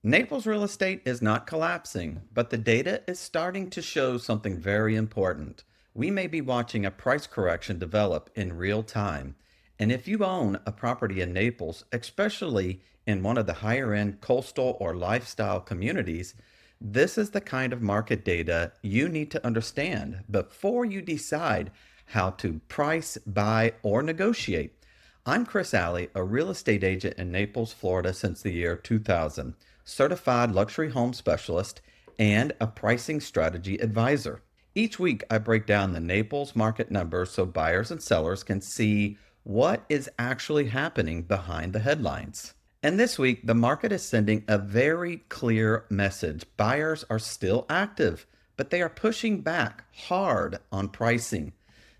Naples real estate is not collapsing, but the data is starting to show something very important. We may be watching a price correction develop in real time. And if you own a property in Naples, especially in one of the higher end coastal or lifestyle communities, this is the kind of market data you need to understand before you decide how to price, buy, or negotiate. I'm Chris Alley, a real estate agent in Naples, Florida since the year 2000, certified luxury home specialist, and a pricing strategy advisor. Each week, I break down the Naples market numbers so buyers and sellers can see what is actually happening behind the headlines. And this week, the market is sending a very clear message. Buyers are still active, but they are pushing back hard on pricing.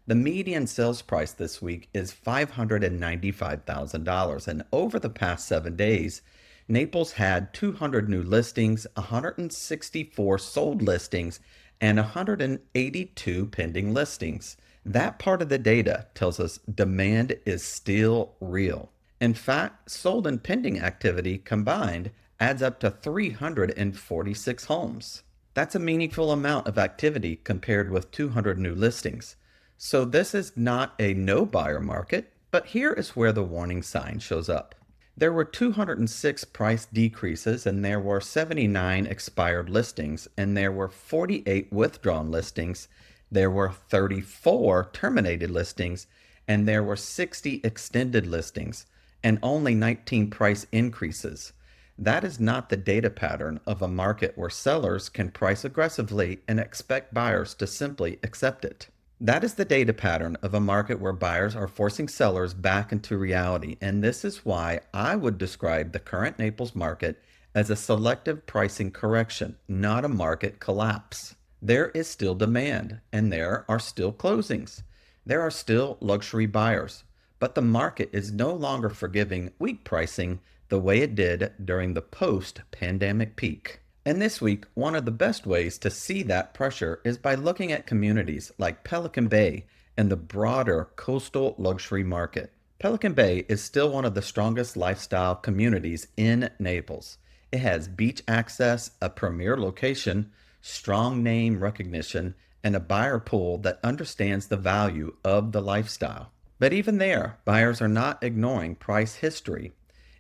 The median sales price this week is $595,000. And over the past 7 days, Naples had 200 new listings, 164 sold listings, and 182 pending listings. That part of the data tells us demand is still real. In fact, sold and pending activity combined adds up to 346 homes. That's a meaningful amount of activity compared with 200 new listings. So this is not a no buyer market, but here is where the warning sign shows up. There were 206 price decreases and there were 79 expired listings and there were 48 withdrawn listings. There were 34 terminated listings and there were 60 extended listings and only 19 price increases. That is not the data pattern of a market where sellers can price aggressively and expect buyers to simply accept it. That is the data pattern of a market where buyers are forcing sellers back into reality, and this is why I would describe the current Naples market as a selective pricing correction, not a market collapse. There is still demand, and there are still closings. There are still luxury buyers, but the market is no longer forgiving weak pricing the way it did during the post-pandemic peak. And this week, one of the best ways to see that pressure is by looking at communities like Pelican Bay and the broader coastal luxury market. Pelican Bay is still one of the strongest lifestyle communities in Naples. It has beach access, a premier location, strong name recognition, and a buyer pool that understands the value of the lifestyle. But even there, buyers are not ignoring price history.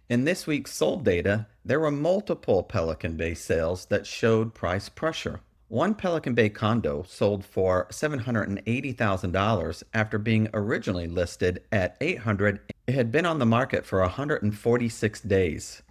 In this week's sold data, there were multiple Pelican Bay sales that showed price pressure. One Pelican Bay condo sold for $780,000 after being originally listed at $800,000. It had been on the market for 146 days.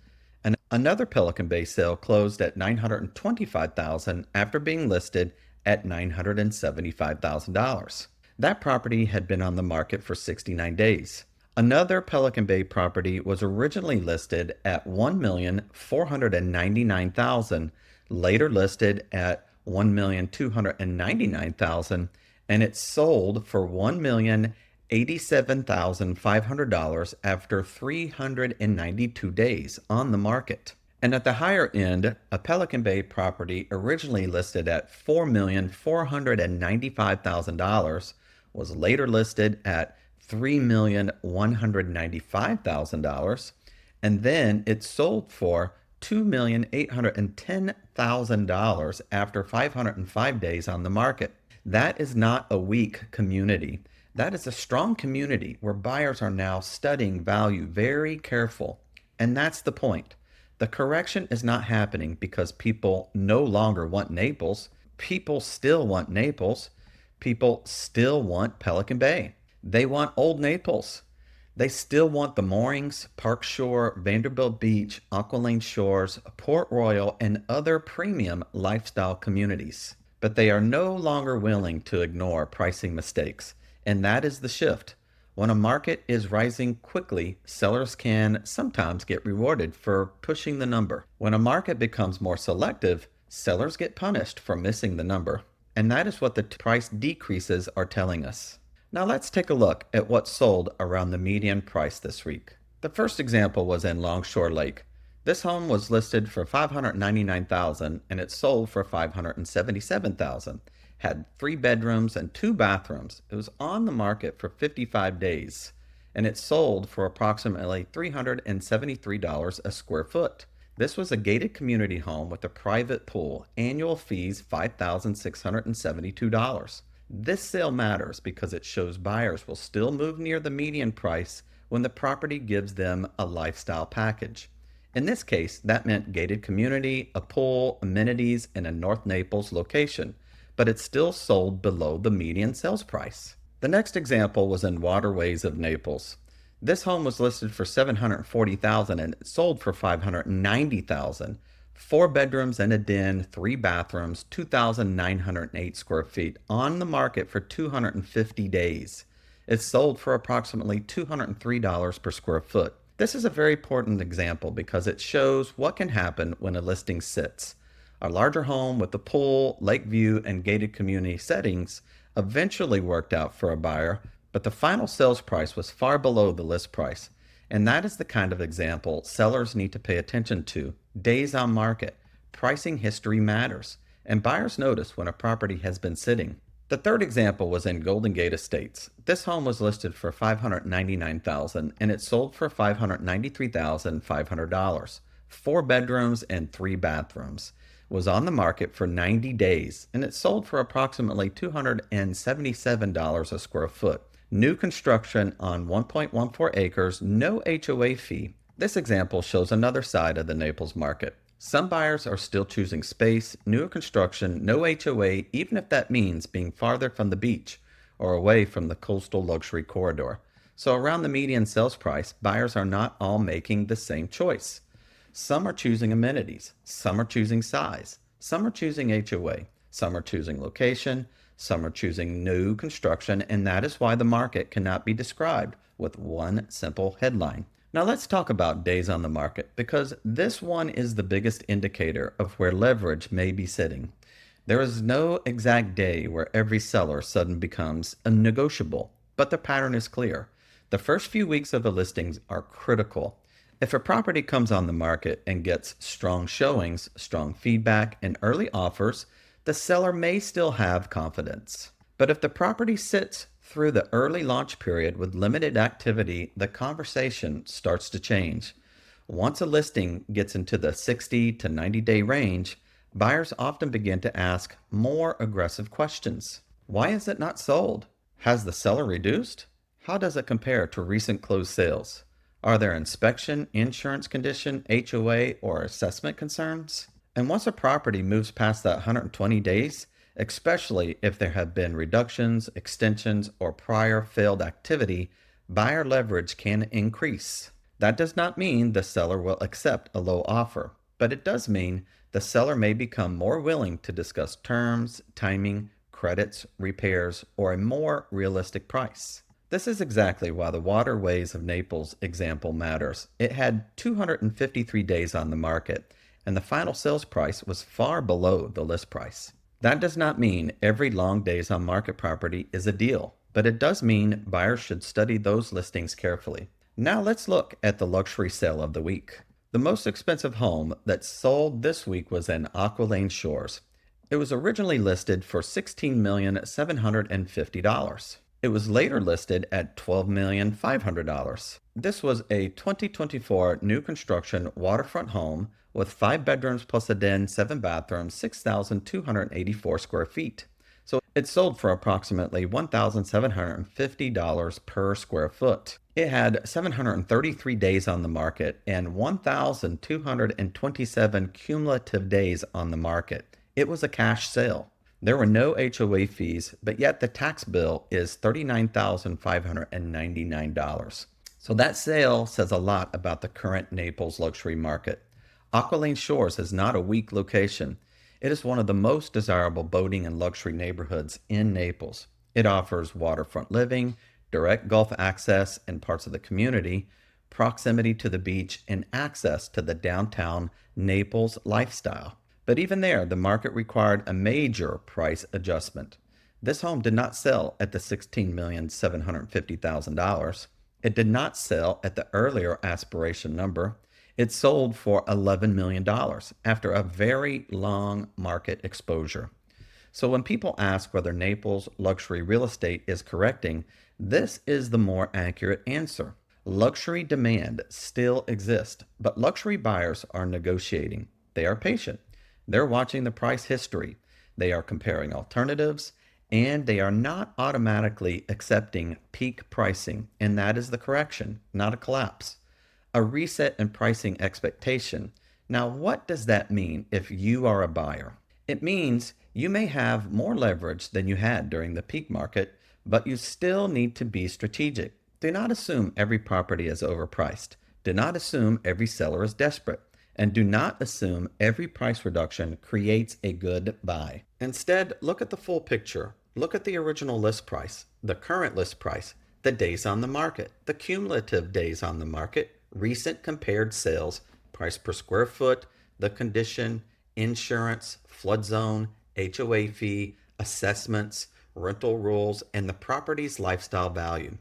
And another Pelican Bay sale closed at $925,000 after being listed at $975,000. That property had been on the market for 69 days. Another Pelican Bay property was originally listed at $1,499,000, later listed at $1,299,000, and it sold for $1,087,500 after 392 days on the market. And at the higher end, a Pelican Bay property originally listed at $4,195,000 was later listed at $3,195,000, and then it sold for $2,810,000 after 505 days on the market. That is not a weak community. That is a strong community where buyers are now studying value very careful. And that's the point. The correction is not happening because people no longer want Naples. People still want Naples. People still want Pelican Bay. They want Old Naples. They still want the moorings, Park Shore, Vanderbilt Beach, Aqualane Shores, Port Royal, and other premium lifestyle communities. But they are no longer willing to ignore pricing mistakes. And that is the shift. When a market is rising quickly, sellers can sometimes get rewarded for pushing the number. When a market becomes more selective, sellers get punished for missing the number. And that is what the price decreases are telling us. Now let's take a look at what sold around the median price this week. The first example was in Longshore Lake. This home was listed for $599,000 and it sold for $577,000. Had 3 bedrooms and 2 bathrooms. It was on the market for 55 days and it sold for approximately $373 a square foot. This was a gated community home with a private pool. Annual fees $5,672. This sale matters because it shows buyers will still move near the median price when the property gives them a lifestyle package. In this case, that meant gated community, a pool, amenities, and a North Naples location, but it still sold below the median sales price. The next example was in Waterways of Naples. This home was listed for $740,000 and it sold for $590,000. Four bedrooms and a den, three bathrooms, 2,908 square feet, on the market for 250 days. It sold for approximately $203 per square foot. This is a very important example because it shows what can happen when a listing sits. A larger home with a pool, lake view, and gated community settings eventually worked out for a buyer, but the final sales price was far below the list price. And that is the kind of example sellers need to pay attention to. Days on market, pricing history matters, and buyers notice when a property has been sitting. The third example was in Golden Gate Estates. This home was listed for $599,000 and it sold for $593,500. Four bedrooms and three bathrooms. It was on the market for 90 days and it sold for approximately $277 a square foot. New construction on 1.14 acres, no HOA fee. This example shows another side of the Naples market. Some buyers are still choosing space, newer construction, no HOA, even if that means being farther from the beach or away from the coastal luxury corridor. So around the median sales price, buyers are not all making the same choice. Some are choosing amenities, some are choosing size, some are choosing HOA, some are choosing location, some are choosing new construction, and that is why the market cannot be described with one simple headline. Now let's talk about days on the market because this one is the biggest indicator of where leverage may be sitting. There is no exact day where every seller suddenly becomes a negotiable, but the pattern is clear. The first few weeks of a listing are critical. If a property comes on the market and gets strong showings, strong feedback, and early offers, the seller may still have confidence. But if the property sits through the early launch period with limited activity, the conversation starts to change. Once a listing gets into the 60 to 90 day range, buyers often begin to ask more aggressive questions. Why is it not sold? Has the seller reduced? How does it compare to recent closed sales? Are there inspection, insurance condition, HOA, or assessment concerns? And once a property moves past that 120 days, especially if there have been reductions, extensions, or prior failed activity, buyer leverage can increase. That does not mean the seller will accept a low offer, but it does mean the seller may become more willing to discuss terms, timing, credits, repairs, or a more realistic price. This is exactly why the Waterways of Naples example matters. It had 253 days on the market, and the final sales price was far below the list price. That does not mean every long days on market property is a deal, but it does mean buyers should study those listings carefully. Now let's look at the luxury sale of the week. The most expensive home that sold this week was in Aqualane Shores. It was originally listed for $16,750,000. It was later listed at $12,500,000. This was a 2024 new construction waterfront home with 5 bedrooms plus a den, 7 bathrooms, 6,284 square feet. So it sold for approximately $1,750 per square foot. It had 733 days on the market and 1,227 cumulative days on the market. It was a cash sale. There were no HOA fees, but yet the tax bill is $39,599. So that sale says a lot about the current Naples luxury market. Aqualane Shores is not a weak location. It is one of the most desirable boating and luxury neighborhoods in Naples. It offers waterfront living, direct Gulf access in parts of the community, proximity to the beach, and access to the downtown Naples lifestyle. But even there, the market required a major price adjustment. This home did not sell at the $16,750,000. It did not sell at the earlier aspiration number. It sold for $11 million after a very long market exposure. So when people ask whether Naples luxury real estate is correcting, this is the more accurate answer. Luxury demand still exists, but luxury buyers are negotiating. They are patient. They're watching the price history. They are comparing alternatives, and they are not automatically accepting peak pricing. And that is the correction, not a collapse. A reset in pricing expectation. Now, what does that mean if you are a buyer? It means you may have more leverage than you had during the peak market, but you still need to be strategic. Do not assume every property is overpriced. Do not assume every seller is desperate. And do not assume every price reduction creates a good buy. Instead, look at the full picture. Look at the original list price, the current list price, the days on the market, the cumulative days on the market, recent compared sales, price per square foot, the condition, insurance, flood zone, HOA fee, assessments, rental rules, and the property's lifestyle value.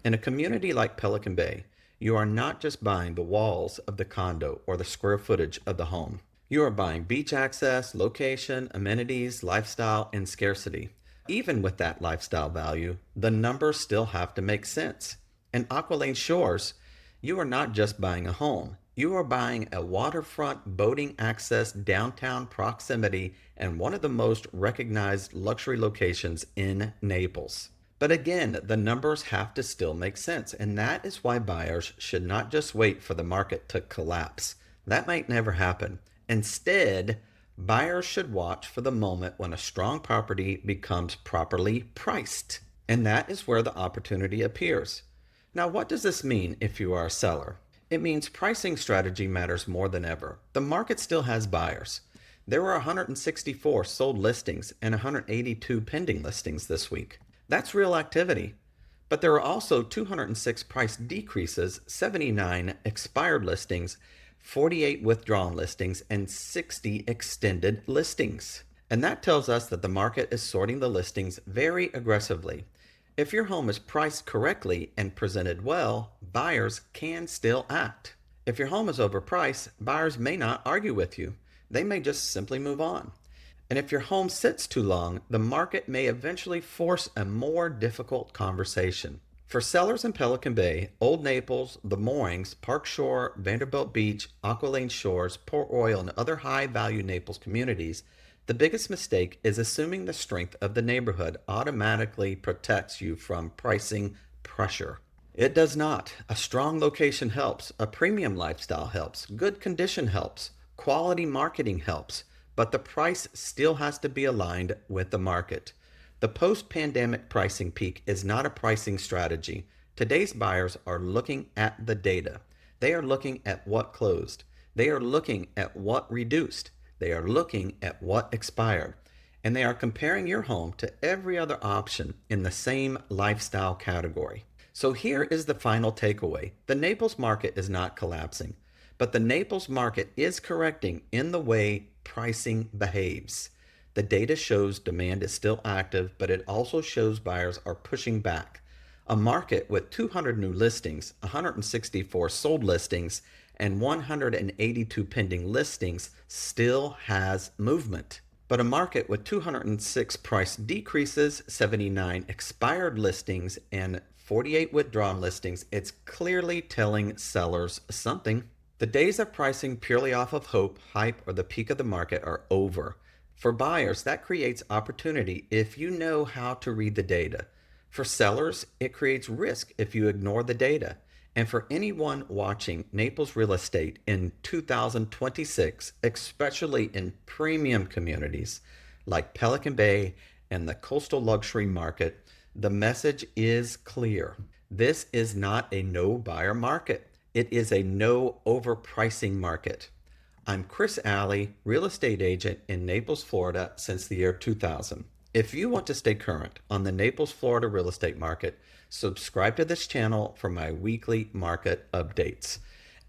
In a community like Pelican Bay, you are not just buying the walls of the condo or the square footage of the home. You are buying beach access, location, amenities, lifestyle, and scarcity. Even with that lifestyle value, the numbers still have to make sense. In Aqualane Shores, you are not just buying a home. You are buying a waterfront boating access downtown proximity and one of the most recognized luxury locations in Naples. But again, the numbers have to still make sense, and that is why buyers should not just wait for the market to collapse. That might never happen. Instead, buyers should watch for the moment when a strong property becomes properly priced, and that is where the opportunity appears. Now, what does this mean if you are a seller? It means pricing strategy matters more than ever. The market still has buyers. There were 164 sold listings and 182 pending listings this week. That's real activity. But there are also 206 price decreases, 79 expired listings, 48 withdrawn listings, and 60 extended listings. And that tells us that the market is sorting the listings very aggressively. If your home is priced correctly and presented well, buyers can still act. If your home is overpriced, buyers may not argue with you. They may just simply move on. And if your home sits too long, the market may eventually force a more difficult conversation. For sellers in Pelican Bay, Old Naples, the Moorings, Park Shore, Vanderbilt Beach, Aqualane Shores, Port Royal, and other high-value Naples communities, the biggest mistake is assuming the strength of the neighborhood automatically protects you from pricing pressure. It does not. A strong location helps. A premium lifestyle helps. Good condition helps. Quality marketing helps. But the price still has to be aligned with the market. The post-pandemic pricing peak is not a pricing strategy. Today's buyers are looking at the data. They are looking at what closed. They are looking at what reduced. They are looking at what expired. And they are comparing your home to every other option in the same lifestyle category. So here is the final takeaway. The Naples market is not collapsing, but the Naples market is correcting in the way pricing behaves. The data shows demand is still active, but it also shows buyers are pushing back. A market with 200 new listings, 164 sold listings, and 182 pending listings still has movement. But a market with 206 price decreases, 79 expired listings, and 48 withdrawn listings, it's clearly telling sellers something. The days of pricing purely off of hope, hype, or the peak of the market are over. For buyers, that creates opportunity if you know how to read the data. For sellers, it creates risk if you ignore the data. And for anyone watching Naples real estate in 2026, especially in premium communities like Pelican Bay and the coastal luxury market, the message is clear. This is not a no buyer market. It is a no overpricing market. I'm Chris Alley, real estate agent in Naples, Florida since the year 2000. If you want to stay current on the Naples, Florida real estate market, subscribe to this channel for my weekly market updates.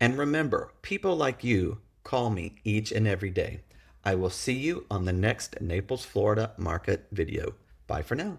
And remember, people like you call me each and every day. I will see you on the next Naples, Florida market video. Bye for now.